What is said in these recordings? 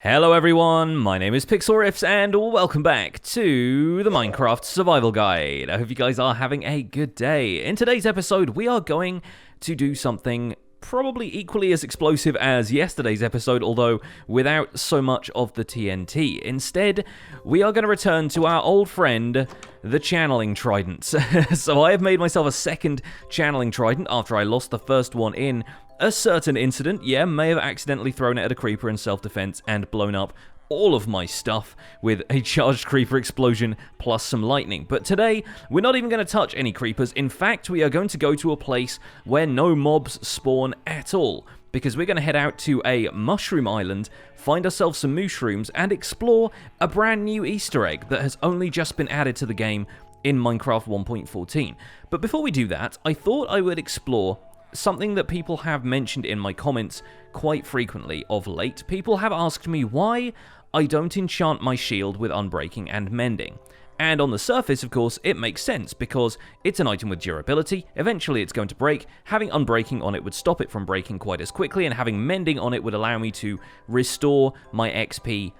Hello everyone, my name is Pixlriffs and welcome back to the Minecraft Survival Guide. I hope you guys are having a good day. In today's episode, we are going to do something probably equally as explosive as yesterday's episode, although without so much of the TNT. Instead, we are going to return to our old friend, the channeling Trident. So I have made myself a second channeling Trident after I lost the first one in a certain incident. Yeah, may have accidentally thrown it at a creeper in self-defense and blown up all of my stuff with a charged creeper explosion plus some lightning. But today, we're not even going to touch any creepers. In fact, we are going to go to a place where no mobs spawn at all, because we're going to head out to a mushroom island, find ourselves some mushrooms, and explore a brand new Easter egg that has only just been added to the game in Minecraft 1.14. But before we do that, I thought I would explore something that people have mentioned in my comments quite frequently of late. People have asked me why I don't enchant my shield with Unbreaking and Mending. And on the surface, of course, it makes sense, because it's an item with durability, eventually it's going to break, having Unbreaking on it would stop it from breaking quite as quickly, and having Mending on it would allow me to restore my XP,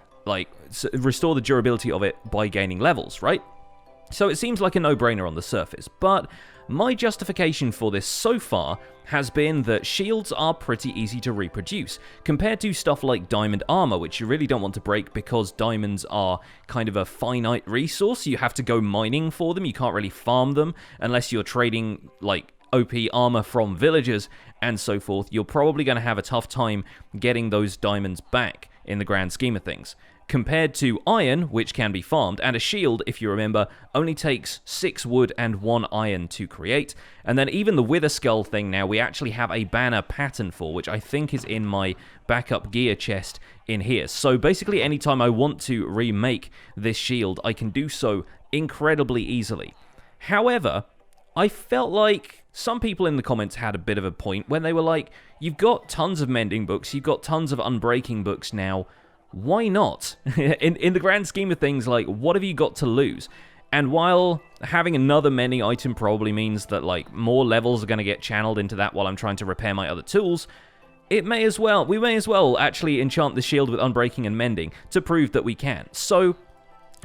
restore the durability of it by gaining levels, right? So it seems like a no-brainer on the surface, but my justification for this so far has been that shields are pretty easy to reproduce, compared to stuff like diamond armor, which you really don't want to break because diamonds are kind of a finite resource. You have to go mining for them, you can't really farm them unless you're trading like OP armor from villagers and so forth. You're probably going to have a tough time getting those diamonds back in the grand scheme of things. Compared to iron, which can be farmed, and a shield, if you remember, only takes 6 wood and 1 iron to create. And then even the Wither Skull thing now, we actually have a banner pattern for, which I think is in my backup gear chest in here. So basically, anytime I want to remake this shield, I can do so incredibly easily. However, I felt like some people in the comments had a bit of a point when they were like, you've got tons of mending books, you've got tons of unbreaking books now, why not? in the grand scheme of things, like, what have you got to lose? And while having another mending item probably means that, like, more levels are going to get channeled into that while I'm trying to repair my other tools, we may as well actually enchant the shield with Unbreaking and Mending to prove that we can. So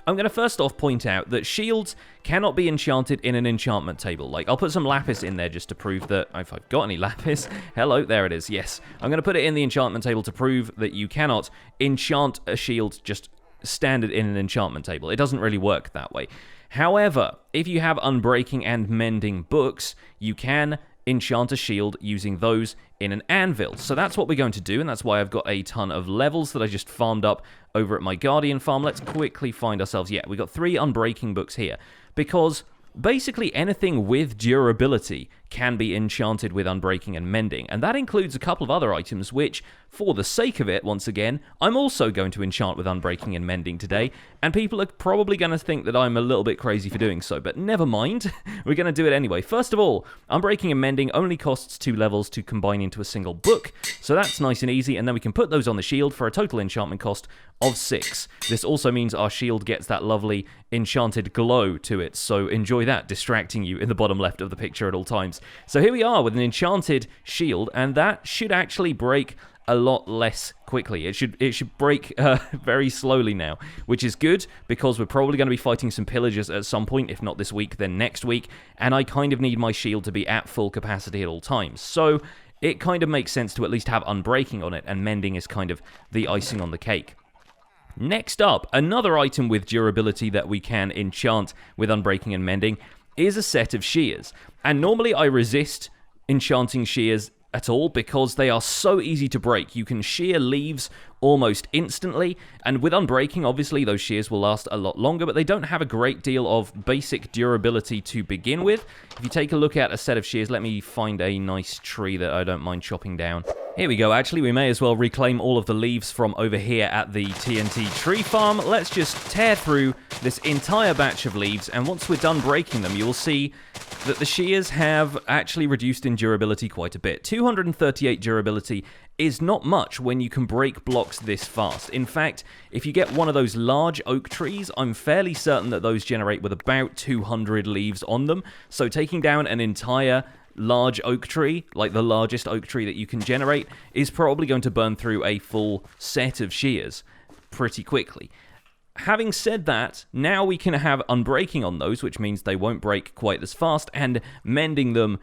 I'm going to first off point out that shields cannot be enchanted in an enchantment table. Like, I'll put some lapis in there just to prove that, if I've got any lapis. Hello, there it is, yes. I'm going to put it in the enchantment table to prove that you cannot enchant a shield just standard in an enchantment table. It doesn't really work that way. However, if you have Unbreaking and Mending books, you can enchant a shield using those in an anvil. So that's what we're going to do, and that's why I've got a ton of levels that I just farmed up over at my Guardian farm. Let's quickly find ourselves, we got 3 Unbreaking books here, because basically anything with durability can be enchanted with Unbreaking and Mending, and that includes a couple of other items which, for the sake of it, once again, I'm also going to enchant with Unbreaking and Mending today, and people are probably going to think that I'm a little bit crazy for doing so, but never mind, we're going to do it anyway. First of all, Unbreaking and Mending only costs 2 levels to combine into a single book, so that's nice and easy, and then we can put those on the shield for a total enchantment cost of 6. This also means our shield gets that lovely enchanted glow to it, so enjoy that, distracting you in the bottom left of the picture at all times. So here we are with an enchanted shield, and that should actually break a lot less quickly. It should break very slowly now, which is good, because we're probably going to be fighting some pillagers at some point, if not this week, then next week, and I kind of need my shield to be at full capacity at all times. So it kind of makes sense to at least have Unbreaking on it, and Mending is kind of the icing on the cake. Next up, another item with durability that we can enchant with Unbreaking and Mending is a set of shears. And normally I resist enchanting shears at all because they are so easy to break. You can shear leaves almost instantly, and with Unbreaking, obviously, those shears will last a lot longer, but they don't have a great deal of basic durability to begin with. If you take a look at a set of shears, let me find a nice tree that I don't mind chopping down. Here we go, actually, we may as well reclaim all of the leaves from over here at the TNT tree farm. Let's just tear through this entire batch of leaves, and once we're done breaking them, you will see that the shears have actually reduced in durability quite a bit. 238 durability is not much when you can break blocks this fast. In fact, if you get one of those large oak trees, I'm fairly certain that those generate with about 200 leaves on them, so taking down an entire large oak tree, like the largest oak tree that you can generate, is probably going to burn through a full set of shears. pretty quickly. Having said that, now we can have Unbreaking on those, which means they won't break quite as fast, and Mending them,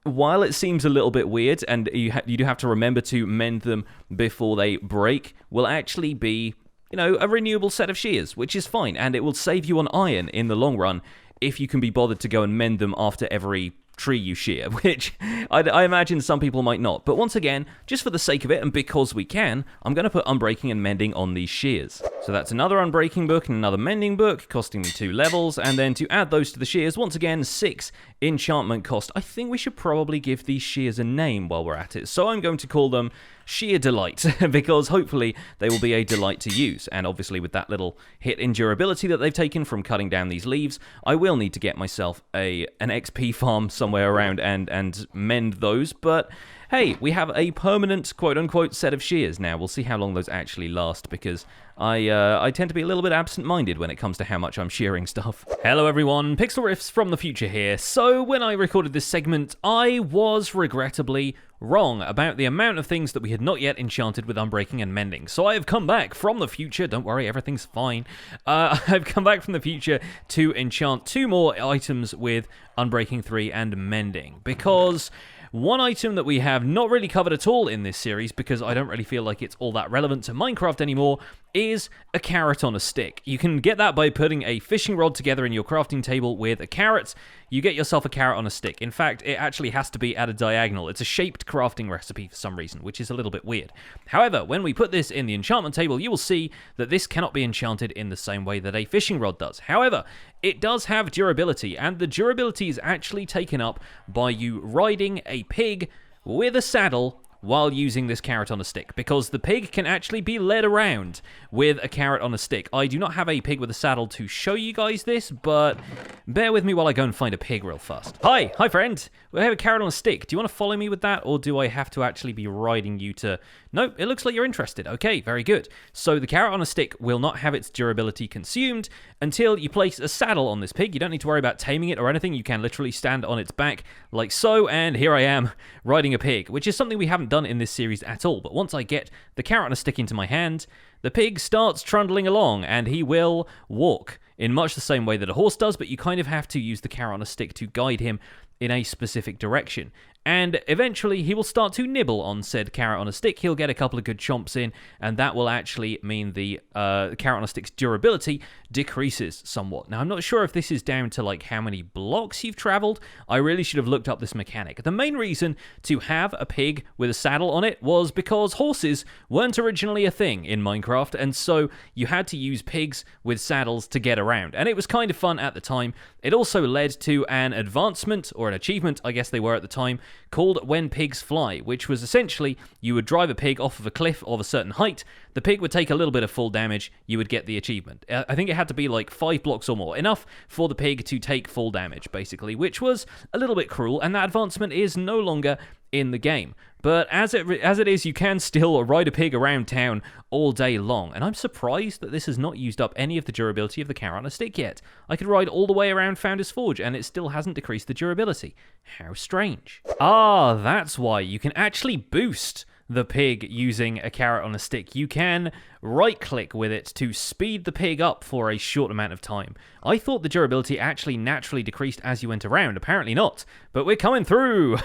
while it seems a little bit weird, and you do have to remember to mend them before they break, will actually be, a renewable set of shears, which is fine, and it will save you on iron in the long run if you can be bothered to go and mend them after every tree you shear, which I imagine some people might not. But once again, just for the sake of it, and because we can, I'm going to put Unbreaking and Mending on these shears. So that's another Unbreaking book and another Mending book, costing me 2 levels, and then to add those to the shears, once again, 6 enchantment cost. I think we should probably give these shears a name while we're at it, so I'm going to call them Sheer Delight, because hopefully they will be a delight to use, and obviously with that little hit in durability that they've taken from cutting down these leaves, I will need to get myself an XP farm somewhere around and mend those, but hey, we have a permanent quote-unquote set of shears now. We'll see how long those actually last, because I tend to be a little bit absent-minded when it comes to how much I'm shearing stuff. Hello everyone, Pixlriffs from the future here. So when I recorded this segment, I was regrettably wrong about the amount of things that we had not yet enchanted with Unbreaking and Mending. So I have come back from the future, don't worry, everything's fine. I've come back from the future to enchant 2 more items with Unbreaking 3 and Mending, because one item that we have not really covered at all in this series, because I don't really feel like it's all that relevant to Minecraft anymore, is a carrot on a stick. You can get that by putting a fishing rod together in your crafting table with a carrot. You get yourself a carrot on a stick. In fact, it actually has to be at a diagonal. It's a shaped crafting recipe for some reason, which is a little bit weird. However, when we put this in the enchantment table, you will see that this cannot be enchanted in the same way that a fishing rod does. However, it does have durability, and the durability is actually taken up by you riding a pig with a saddle while using this carrot on a stick, because the pig can actually be led around with a carrot on a stick. I do not have a pig with a saddle to show you guys this, but bear with me while I go and find a pig real fast. Hi friend, we have a carrot on a stick. Do you want to follow me with that, or do I have to actually be riding you to... Nope, it looks like you're interested. Okay, very good. So the carrot on a stick will not have its durability consumed until you place a saddle on this pig. You don't need to worry about taming it or anything. You can literally stand on its back like so, and here I am riding a pig, which is something we haven't done in this series at all. But once I get the carrot on a stick into my hand, the pig starts trundling along, and he will walk in much the same way that a horse does, but you kind of have to use the carrot on a stick to guide him in a specific direction. And eventually he will start to nibble on said carrot on a stick. He'll get a couple of good chomps in, and that will actually mean the carrot on a stick's durability decreases somewhat. Now, I'm not sure if this is down to like how many blocks you've traveled. I really should have looked up this mechanic. The main reason to have a pig with a saddle on it was because horses weren't originally a thing in Minecraft, and so you had to use pigs with saddles to get around. And it was kind of fun at the time. It also led to an advancement, or an achievement, I guess they were at the time, called When Pigs Fly, which was essentially you would drive a pig off of a cliff of a certain height, the pig would take a little bit of full damage, you would get the achievement. I think it had to be like 5 blocks or more, enough for the pig to take full damage, basically, which was a little bit cruel, and that advancement is no longer in the game. But as it is, you can still ride a pig around town all day long, and I'm surprised that this has not used up any of the durability of the carrot on a stick yet. I could ride all the way around Founder's Forge, and it still hasn't decreased the durability. How strange. Ah, that's why. You can actually boost the pig using a carrot on a stick. You can right-click with it to speed the pig up for a short amount of time. I thought the durability actually naturally decreased as you went around. Apparently not, but we're coming through.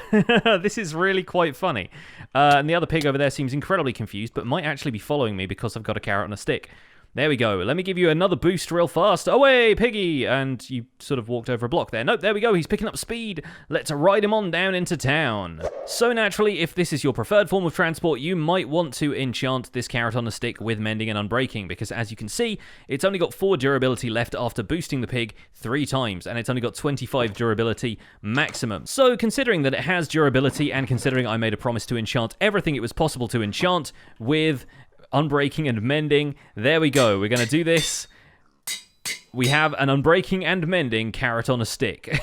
This is really quite funny. And the other pig over there seems incredibly confused, but might actually be following me because I've got a carrot on a stick. There we go. Let me give you another boost real fast. Away, piggy! And you sort of walked over a block there. Nope, there we go. He's picking up speed. Let's ride him on down into town. So naturally, if this is your preferred form of transport, you might want to enchant this carrot on a stick with Mending and Unbreaking, because as you can see, it's only got 4 durability left after boosting the pig 3 times, and it's only got 25 durability maximum. So considering that it has durability, and considering I made a promise to enchant everything it was possible to enchant with Unbreaking and Mending, there we go. We're going to do this. we have an Unbreaking and Mending carrot on a stick.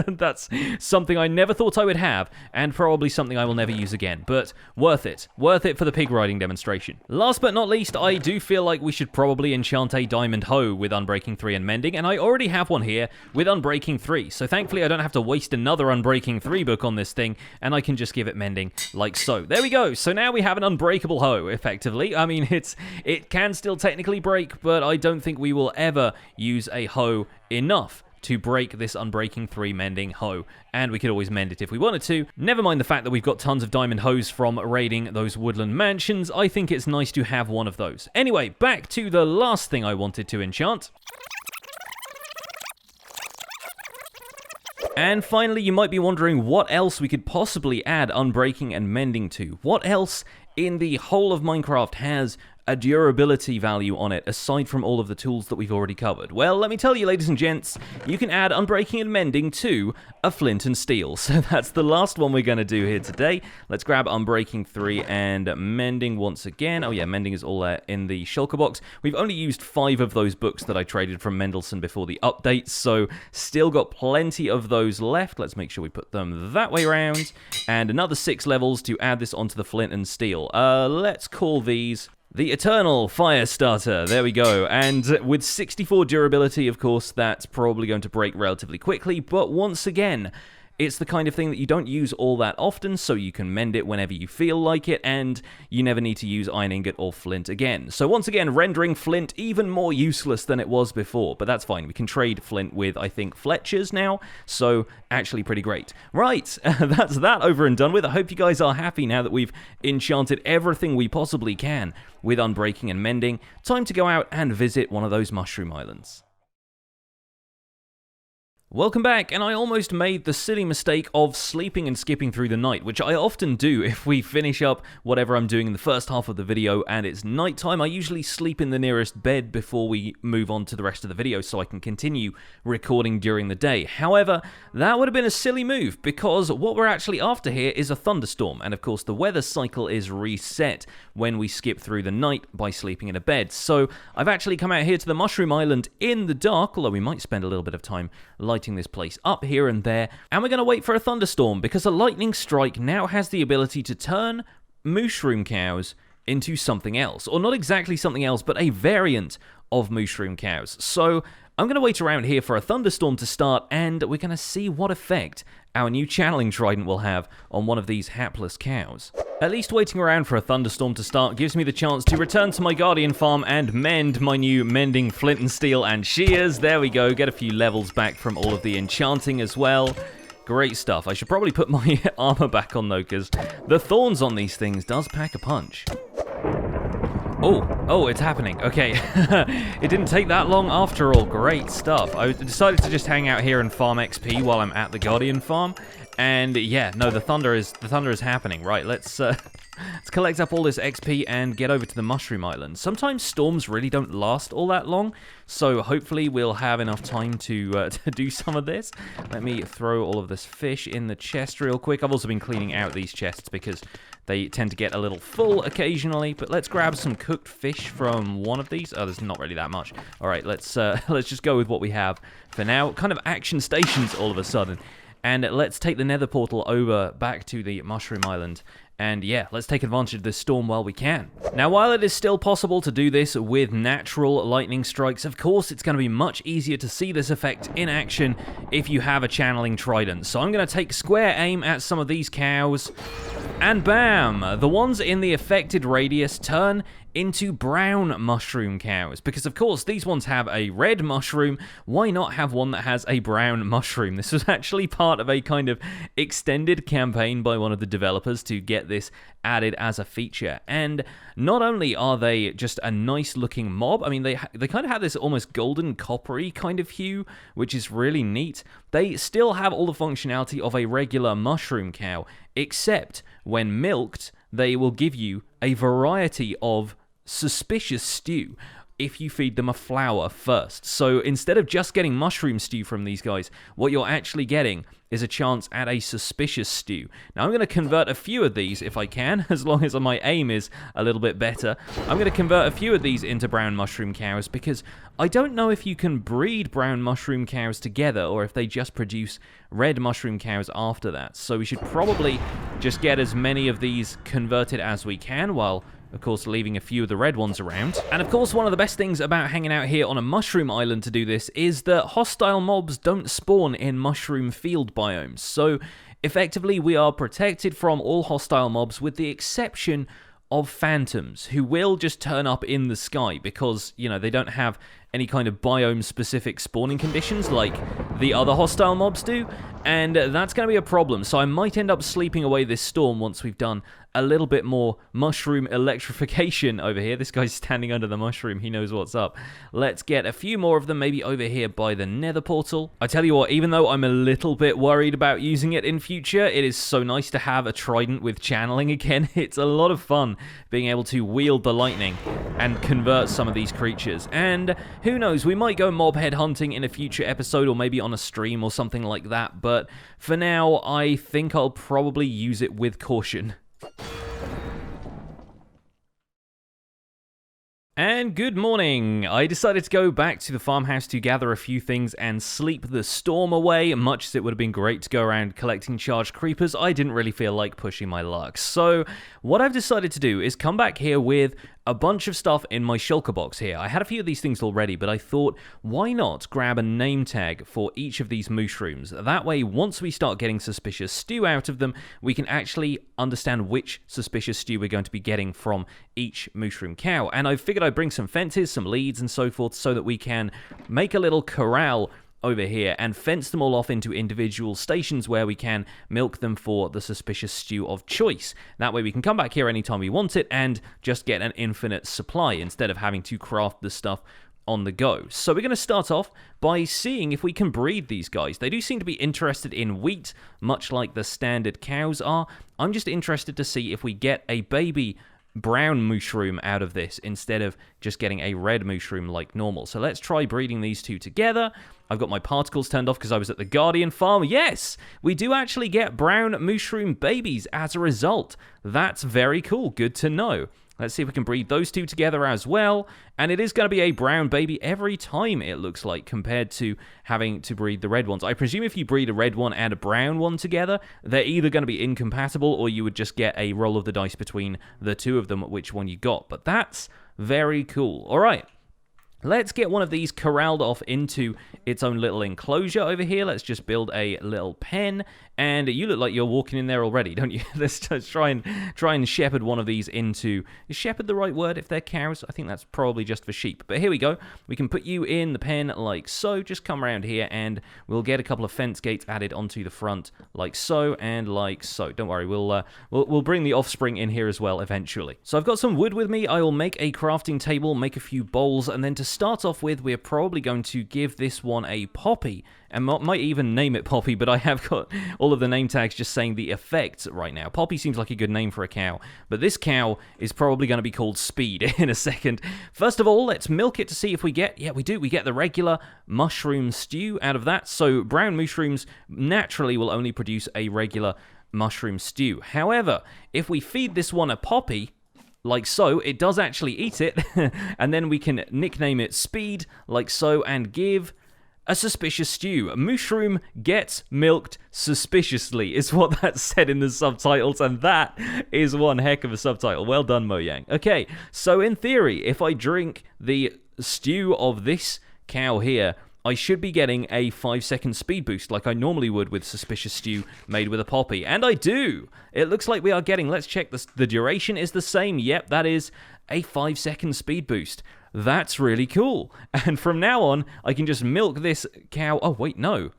That's something I never thought I would have, and probably something I will never use again, but worth it. Worth it for the pig riding demonstration. Last but not least, I do feel like we should probably enchant a Diamond Hoe with Unbreaking 3 and Mending, and I already have one here with Unbreaking 3, so thankfully I don't have to waste another Unbreaking 3 book on this thing, and I can just give it Mending like so. There we go, so now we have an unbreakable hoe, effectively. I mean, it can still technically break, but I don't think we will ever use a hoe enough to break this Unbreaking 3 Mending hoe, and we could always mend it if we wanted to. Never mind the fact that we've got tons of Diamond Hoes from raiding those woodland mansions, I think it's nice to have one of those. Anyway, back to the last thing I wanted to enchant. And finally, you might be wondering what else we could possibly add Unbreaking and Mending to. What else in the whole of Minecraft has a durability value on it, aside from all of the tools that we've already covered? Well, let me tell you, ladies and gents, you can add Unbreaking and Mending to a flint and steel. So that's the last one we're going to do here today. Let's grab Unbreaking 3 and Mending once again. Oh yeah, Mending is all there in the shulker box. We've only used 5 of those books that I traded from Mendelssohn before the update, so still got plenty of those left. Let's make sure we put them that way around. And another 6 levels to add this onto the flint and steel. Let's call these the Eternal Fire Starter. There we go. And with 64 durability, of course, that's probably going to break relatively quickly. But once again, it's the kind of thing that you don't use all that often, so you can mend it whenever you feel like it, and you never need to use iron ingot or flint again. So once again, rendering flint even more useless than it was before, but that's fine. We can trade flint with, I think, Fletcher's now, so actually pretty great. Right, that's that over and done with. I hope you guys are happy now that we've enchanted everything we possibly can with Unbreaking and Mending. Time to go out and visit one of those mushroom islands. Welcome back, and I almost made the silly mistake of sleeping and skipping through the night, which I often do if we finish up whatever I'm doing in the first half of the video and it's nighttime. I usually sleep in the nearest bed before we move on to the rest of the video so I can continue recording during the day. However, that would have been a silly move because what we're actually after here is a thunderstorm, and of course the weather cycle is reset when we skip through the night by sleeping in a bed. So I've actually come out here to the Mushroom Island in the dark, although we might spend a little bit of time lighting this place up here and there, and we're going to wait for a thunderstorm because a lightning strike now has the ability to turn mushroom cows into something else, or not exactly something else, but a variant of mushroom cows. So I'm going to wait around here for a thunderstorm to start, and we're going to see what effect our new channeling trident will have on one of these hapless cows. At least waiting around for a thunderstorm to start gives me the chance to return to my guardian farm and mend my new mending flint and steel and shears. There we go, get a few levels back from all of the enchanting as well. Great stuff. I should probably put my armor back on though, because the thorns on these things does pack a punch. Oh, it's happening. Okay. It didn't take that long after all. Great stuff. I decided to just hang out here and farm XP while I'm at the Guardian farm. And yeah, no, the thunder is happening. Right, let's collect up all this XP and get over to the Mushroom Island. Sometimes storms really don't last all that long, so hopefully we'll have enough time to do some of this. Let me throw all of this fish in the chest real quick. I've also been cleaning out these chests because they tend to get a little full occasionally, but let's grab some cooked fish from one of these. Oh, there's not really that much. All right, let's just go with what we have for now. Kind of action stations all of a sudden. And let's take the nether portal over back to the Mushroom Island. And yeah, let's take advantage of this storm while we can. Now, while it is still possible to do this with natural lightning strikes, of course, it's going to be much easier to see this effect in action if you have a channeling trident. So I'm going to take square aim at some of these cows. And bam! The ones in the affected radius turn into brown mushroom cows, because of course these ones have a red mushroom. Why not have one that has a brown mushroom? This was actually part of a kind of extended campaign by one of the developers to get this added as a feature. And not only are they just a nice looking mob, I mean they kind of have this almost golden coppery kind of hue, which is really neat. They still have all the functionality of a regular mushroom cow, except when milked they will give you a variety of Suspicious Stew. if you feed them a flower first. So instead of just getting mushroom stew from these guys, what you're actually getting is a chance at a suspicious stew. Now I'm going to convert a few of these if I can, as long as my aim is a little bit better. I'm going to convert a few of these into brown mushroom cows because I don't know if you can breed brown mushroom cows together or if they just produce red mushroom cows after that. So we should probably just get as many of these converted as we can while, of course, leaving a few of the red ones around. And of course, one of the best things about hanging out here on a mushroom island to do this is that hostile mobs don't spawn in mushroom field biomes. So effectively, we are protected from all hostile mobs with the exception of phantoms, who will just turn up in the sky because, you know, they don't have any kind of biome-specific spawning conditions like the other hostile mobs do, and that's going to be a problem. So I might end up sleeping away this storm once we've done a little bit more mushroom electrification over here. This guy's standing under the mushroom. He knows what's up. Let's get a few more of them maybe over here by the nether portal. I tell you what, even though I'm a little bit worried about using it in future, it is so nice to have a trident with channeling again. It's a lot of fun being able to wield the lightning and convert some of these creatures. And who knows, we might go mob head hunting in a future episode or maybe on a stream or something like that. But for now, I think I'll probably use it with caution. And good morning! I decided to go back to the farmhouse to gather a few things and sleep the storm away. Much as it would have been great to go around collecting charged creepers, I didn't really feel like pushing my luck. So what I've decided to do is come back here with a bunch of stuff in my shulker box here. I had a few of these things already, but I thought, why not grab a name tag for each of these mushrooms? That way, once we start getting suspicious stew out of them, we can actually understand which suspicious stew we're going to be getting from each mushroom cow. And I figured I'd bring some fences, some leads, and so forth, so that we can make a little corral over here and fence them all off into individual stations where we can milk them for the suspicious stew of choice. That way we can come back here anytime we want it and just get an infinite supply instead of having to craft the stuff on the go. So we're going to start off by seeing if we can breed these guys. They do seem to be interested in wheat, much like the standard cows are. I'm just interested to see if we get a baby brown mushroom out of this instead of just getting a red mushroom like normal. So let's try breeding these two together. I've got my particles turned off because I was at the Guardian farm. Yes, we do actually get brown mushroom babies as a result. That's very cool. Good to know. Let's see if we can breed those two together as well. And it is going to be a brown baby every time, it looks like, compared to having to breed the red ones. I presume if you breed a red one and a brown one together, they're either going to be incompatible or you would just get a roll of the dice between the two of them, which one you got. But that's very cool. All right. Let's get one of these corralled off into its own little enclosure over here. Let's just build a little pen. And you look like you're walking in there already, don't you? Let's just try and shepherd one of these into... Is shepherd the right word if they're cows? I think that's probably just for sheep. But here we go. We can put you in the pen like so. Just come around here and we'll get a couple of fence gates added onto the front like so and like so. Don't worry, we'll bring the offspring in here as well eventually. So I've got some wood with me. I will make a crafting table, make a few bowls, and then to start off with, we're probably going to give this one a poppy, and might even name it Poppy, but I have got all of the name tags just saying the effects right now. Poppy seems like a good name for a cow, but this cow is probably going to be called Speed in a second. First of all, let's milk it to see if we get... Yeah, we do. We get the regular mushroom stew out of that, so brown mushrooms naturally will only produce a regular mushroom stew. However, if we feed this one a poppy... like so, it does actually eat it, and then we can nickname it Speed, like so, and give a suspicious stew. A mushroom gets milked suspiciously, is what that said in the subtitles, and that is one heck of a subtitle. Well done, Mojang. Okay, so in theory, if I drink the stew of this cow here, I should be getting a 5-second speed boost like I normally would with Suspicious Stew made with a poppy. And I do! It looks like we are getting... Let's check this. The duration is the same. Yep, that is a 5-second speed boost. That's really cool. And from now on, I can just milk this cow... Oh, wait, no.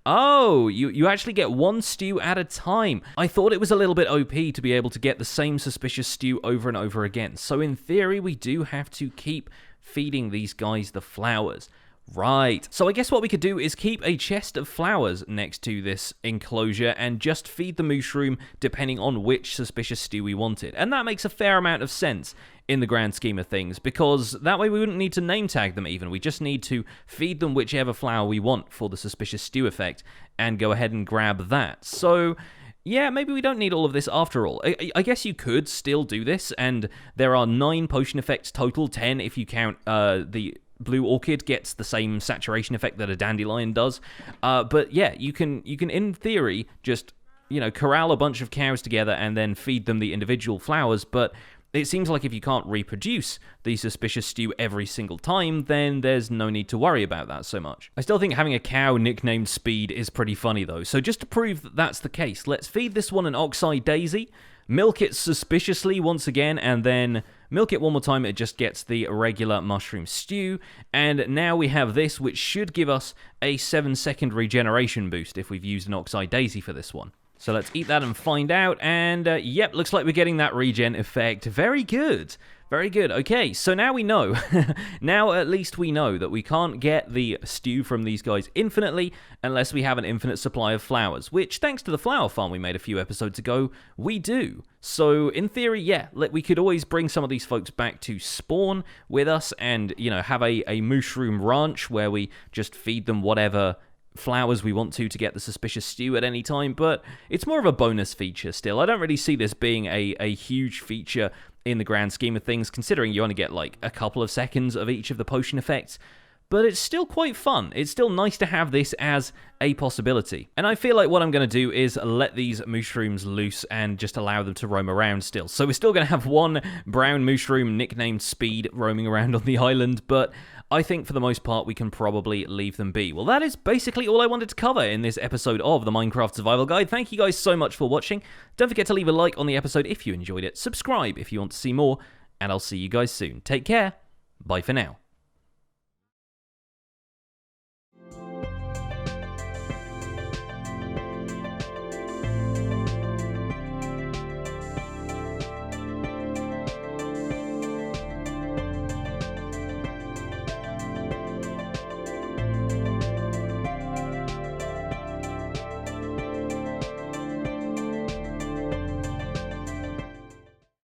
Oh, you actually get one stew at a time. I thought it was a little bit OP to be able to get the same Suspicious Stew over and over again. So in theory, we do have to keep feeding these guys the flowers. Right, so I guess what we could do is keep a chest of flowers next to this enclosure and just feed the mushroom depending on which Suspicious Stew we wanted. And that makes a fair amount of sense in the grand scheme of things, because that way we wouldn't need to name tag them even. We just need to feed them whichever flower we want for the Suspicious Stew effect and go ahead and grab that. So yeah, maybe we don't need all of this after all. I guess you could still do this, and there are 9 potion effects total, 10 if you count the blue orchid gets the same saturation effect that a dandelion does. But yeah, you can in theory just, corral a bunch of cows together and then feed them the individual flowers, but it seems like if you can't reproduce the Suspicious Stew every single time, then there's no need to worry about that so much. I still think having a cow nicknamed Speed is pretty funny though, so just to prove that that's the case, let's feed this one an Oxeye Daisy, milk it suspiciously once again, and then milk it one more time, it just gets the regular mushroom stew, and now we have this, which should give us a 7-second regeneration boost if we've used an Oxeye Daisy for this one. So let's eat that and find out, and yep, looks like we're getting that regen effect. Very good. Very good. Okay, so now we know. Now at least we know that we can't get the stew from these guys infinitely unless we have an infinite supply of flowers, which, thanks to the flower farm we made a few episodes ago, we do. So in theory, yeah, we could always bring some of these folks back to spawn with us and, have a mushroom ranch where we just feed them whatever flowers we want to get the Suspicious Stew at any time, but it's more of a bonus feature still. I don't really see this being a huge feature in the grand scheme of things, considering you only get like a couple of seconds of each of the potion effects, but it's still quite fun. It's still nice to have this as a possibility. And I feel like what I'm going to do is let these mushrooms loose and just allow them to roam around still. So we're still going to have one brown mushroom nicknamed Speed roaming around on the island, but I think for the most part we can probably leave them be. Well, that is basically all I wanted to cover in this episode of the Minecraft Survival Guide. Thank you guys so much for watching. Don't forget to leave a like on the episode if you enjoyed it. Subscribe if you want to see more, and I'll see you guys soon. Take care. Bye for now.